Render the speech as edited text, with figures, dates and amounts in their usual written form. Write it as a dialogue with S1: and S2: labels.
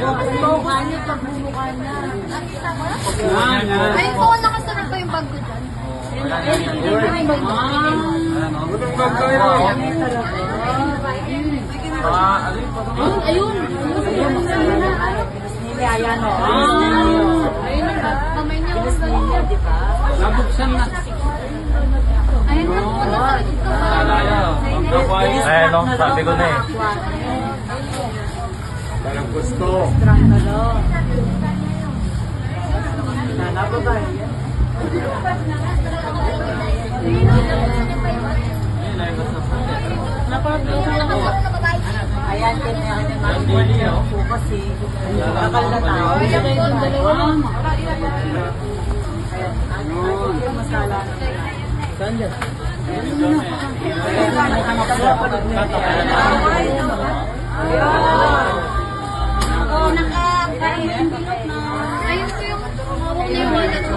S1: Mukha niya, pagmumukha niya.
S2: Nakita mo?
S3: Yan.
S2: Ay, po, nakasunod pa yung bag ko dyan.
S3: Gutong bag kayo.
S2: Ayun.
S1: Ayan o.
S2: Ayun na. Kamay niya.
S3: Nabuksan na.
S2: Ayun na po.
S4: Eh, no, sabi ko na eh.
S3: Parang gusto.
S1: Ayan, kanya po kasi bakal na tao. Masala.
S2: Ayun po yung hawak niya yung wallet ko.